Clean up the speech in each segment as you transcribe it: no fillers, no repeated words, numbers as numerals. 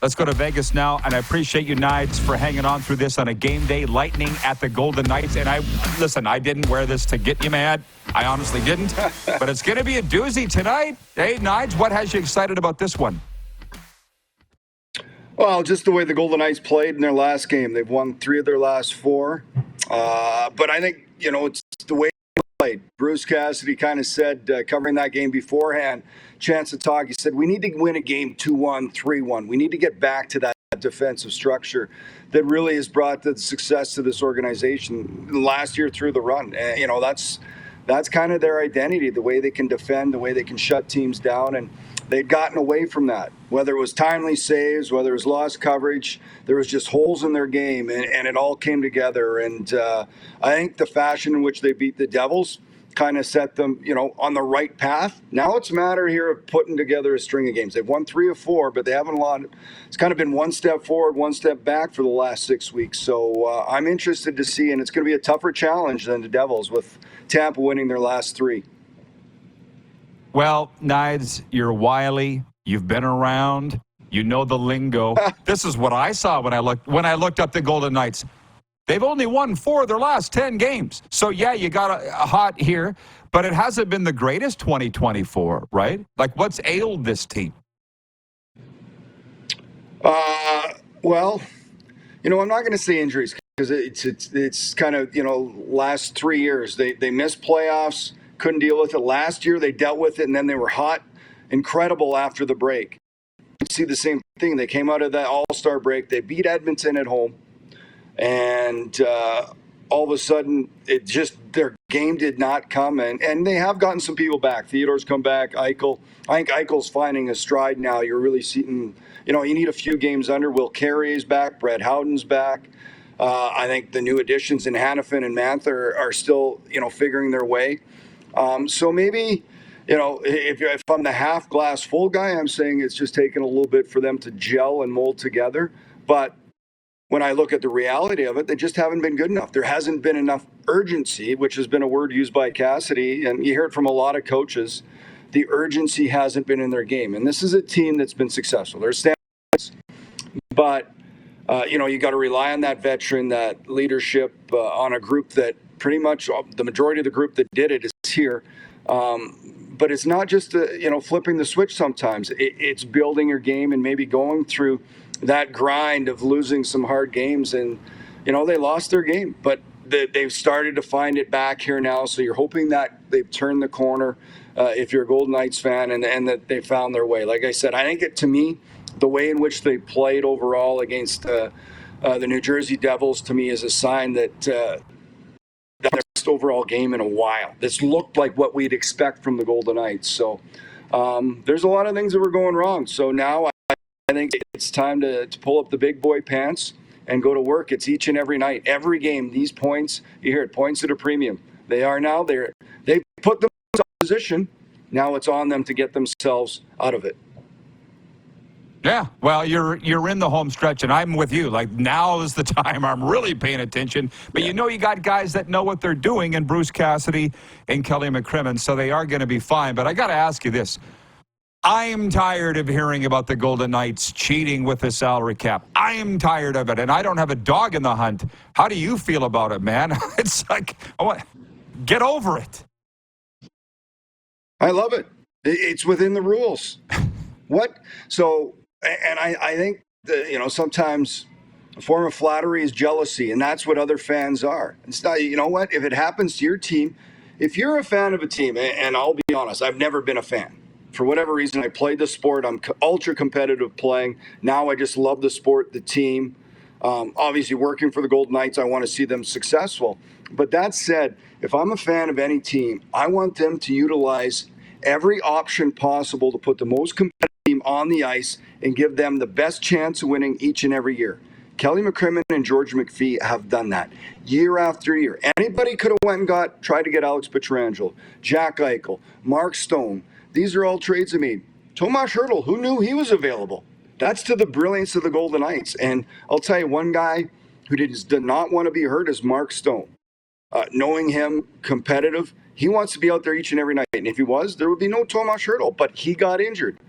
Let's go to Vegas now, and I appreciate you, Knides, for hanging on through this on a game day. Lightning at the Golden Knights, and I didn't wear this to get you mad. I honestly didn't, but it's going to be a doozy tonight. Hey, Knides, what has you excited about this one? Well, just the way the Golden Knights played in their last game. They've won 3 of their last 4. But I think, it's the way they played. Bruce Cassidy kind of said, covering that game beforehand, Chance to talk, he said, we need to win a game 2-1, 3-1. We need to get back to that defensive structure that really has brought the success to this organization last year through the run. And, that's kind of their identity, the way they can defend, the way they can shut teams down. And they'd gotten away from that, whether it was timely saves, whether it was lost coverage. There was just holes in their game, and it all came together. And I think the fashion in which they beat the Devils kind of set them, on the right path. Now it's a matter here of putting together a string of games. They've won 3 of 4, but they haven't won. It's kind of been one step forward, one step back for the last 6 weeks. So I'm interested to see, and it's going to be a tougher challenge than the Devils with Tampa winning their last 3. Well, Knides, you're wily. You've been around. You know the lingo. This is what I saw when I looked up the Golden Knights. They've only won 4 of their last 10 games. So, yeah, you got a hot here, but it hasn't been the greatest 2024, right? Like, what's ailed this team? Well, I'm not going to say injuries because it's kind of, last 3 years. They missed playoffs, couldn't deal with it. Last year they dealt with it, and then they were hot, incredible after the break. You see the same thing. They came out of that All-Star break. They beat Edmonton at home. And all of a sudden, their game did not come. And they have gotten some people back. Theodore's come back. Eichel. I think Eichel's finding a stride now. You're really seeing, you need a few games under. Will Carrier's back. Brett Howden's back. I think the new additions in Hanifin and Mantha are still, figuring their way. So maybe, if I'm the half glass full guy, I'm saying it's just taken a little bit for them to gel and mold together. But when I look at the reality of it, they just haven't been good enough. There hasn't been enough urgency, which has been a word used by Cassidy, and you hear it from a lot of coaches. The urgency hasn't been in their game. And this is a team that's been successful. There's standards, but, you got to rely on that veteran, that leadership on a group that pretty much the majority of the group that did it is here. But it's not just, flipping the switch sometimes. It's building your game and maybe going through that grind of losing some hard games. And, they lost their game, but they've started to find it back here now. So you're hoping that they've turned the corner if you're a Golden Knights fan and that they found their way. Like I said, I think to me, the way in which they played overall against the New Jersey Devils, to me, is a sign that their best overall game in a while. This looked like what we'd expect from the Golden Knights. So there's a lot of things that were going wrong. So now I think it's time to pull up the big boy pants and go to work. It's each and every night, every game. These points, you hear it, points at a premium. They are now there. They put themselves in position. Now it's on them to get themselves out of it. Yeah, well, you're in the home stretch, and I'm with you. Like, now is the time I'm really paying attention. But you got guys that know what they're doing, and Bruce Cassidy and Kelly McCrimmon, so they are going to be fine. But I got to ask you this. I'm tired of hearing about the Golden Knights cheating with the salary cap. I am tired of it, and I don't have a dog in the hunt. How do you feel about it, man? It's like, get over it. I love it. It's within the rules. What? So, and I think, sometimes a form of flattery is jealousy, and that's what other fans are. It's not, what? If it happens to your team, if you're a fan of a team, and I'll be honest, I've never been a fan. For whatever reason, I played the sport. I'm ultra competitive playing. Now I just love the sport, the team. Obviously, working for the Golden Knights, I want to see them successful. But that said, if I'm a fan of any team, I want them to utilize every option possible to put the most competitive team on the ice and give them the best chance of winning each and every year. Kelly McCrimmon and George McPhee have done that year after year. Anybody could have went and tried to get Alex Pietrangelo, Jack Eichel, Mark Stone. These are all trades they made. Tomas Hertl, who knew he was available? That's to the brilliance of the Golden Knights. And I'll tell you, one guy who did not want to be hurt is Mark Stone. Knowing him, competitive, he wants to be out there each and every night. And if he was, there would be no Tomas Hertl. But he got injured.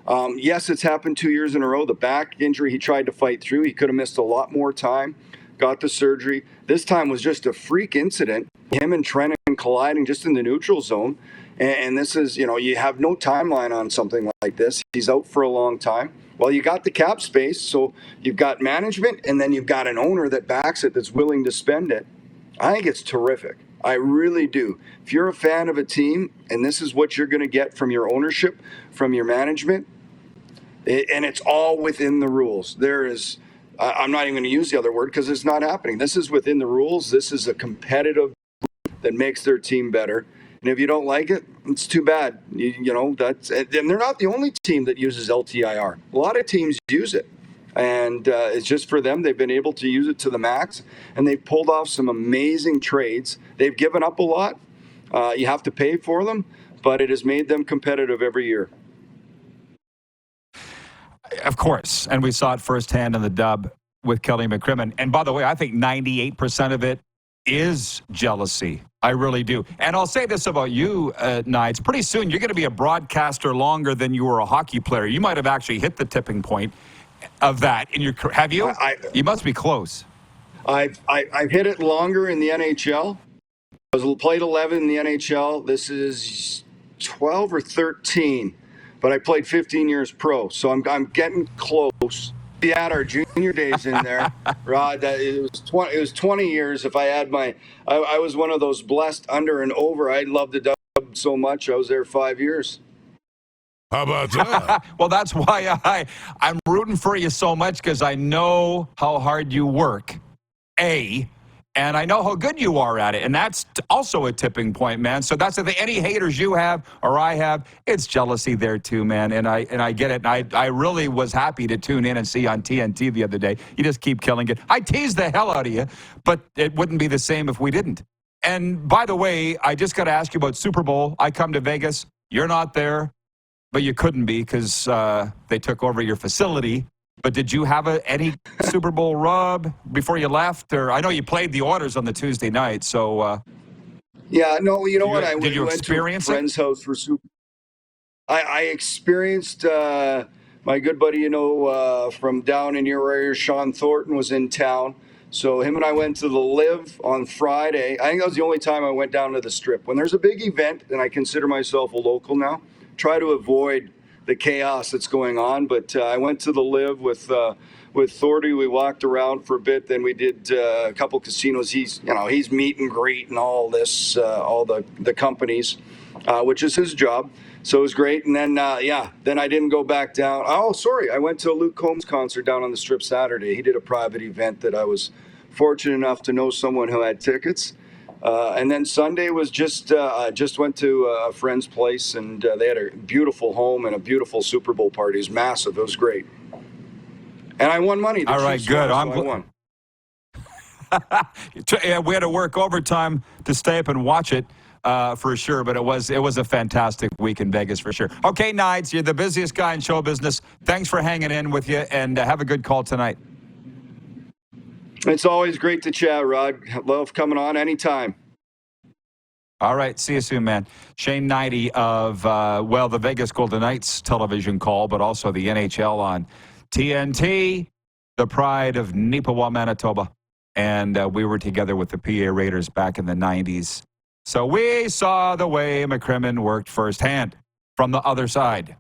Yes, it's happened 2 years in a row. The back injury he tried to fight through. He could have missed a lot more time. Got the surgery. This time was just a freak incident. Him and Trennan colliding just in the neutral zone. And this is, you have no timeline on something like this. He's out for a long time. Well, you got the cap space, so you've got management, and then you've got an owner that backs it, that's willing to spend it. I think it's terrific. I really do. If you're a fan of a team, and this is what you're going to get from your ownership, from your management, and it's all within the rules. There is, I'm not even going to use the other word because it's not happening. This is within the rules. This is a competitive that makes their team better. And if you don't like it, it's too bad. That's, and they're not the only team that uses LTIR. A lot of teams use it. And it's just for them. They've been able to use it to the max. And they've pulled off some amazing trades. They've given up a lot. You have to pay for them. But it has made them competitive every year. Of course. And we saw it firsthand in the dub with Kelly McCrimmon. And by the way, I think 98% of it is jealousy. I really do. And I'll say this about you, Knights. Pretty soon, you're going to be a broadcaster longer than you were a hockey player. You might have actually hit the tipping point of that in your career. Have you? You must be close. I've hit it longer in the NHL. I played 11 in the NHL. This is 12 or 13, but I played 15 years pro. So I'm getting close. We had our junior days in there, Rod. It was 20 years. If I had I was one of those blessed under and over. I loved the dub so much. I was there 5 years. How about that? Well, that's why I'm rooting for you so much, because I know how hard you work, and I know how good you are at it. And that's also a tipping point, man. So that's the thing. Any haters you have or I have, it's jealousy there too, man. And I get it. And I really was happy to tune in and see on TNT the other day. You just keep killing it. I teased the hell out of you, but it wouldn't be the same if we didn't. And by the way, I just got to ask you about Super Bowl. I come to Vegas. You're not there, but you couldn't be because they took over your facility. But did you have any Super Bowl rub before you left? Or I know you played the Oilers on the Tuesday night, so. Yeah, no, you know what? I did you went experience to a friend's house for Super. I experienced my good buddy, from down in your area, Sean Thornton, was in town. So him and I went to the Live on Friday. I think that was the only time I went down to the Strip. When there's a big event, and I consider myself a local now, try to avoid the chaos that's going on. But I went to the Live with Thordy. We walked around for a bit. Then we did a couple casinos. He's meet and greet and all this, all the companies, which is his job. So it was great. And then, then I didn't go back down. Oh, sorry. I went to a Luke Combs concert down on the Strip Saturday. He did a private event that I was fortunate enough to know someone who had tickets. And then Sunday was just went to a friend's place, and they had a beautiful home and a beautiful Super Bowl party. It was massive. It was great. And I won money. All right, good. I won. We had to work overtime to stay up and watch it for sure, but it was a fantastic week in Vegas for sure. Okay, Knights, you're the busiest guy in show business. Thanks for hanging in with you, and have a good call tonight. It's always great to chat, Rod. Love coming on anytime. All right. See you soon, man. Shane Hnidy of, the Vegas Golden Knights television call, but also the NHL on TNT, the pride of Neepawa, Manitoba. And we were together with the PA Raiders back in the 90s. So we saw the way McCrimmon worked firsthand from the other side.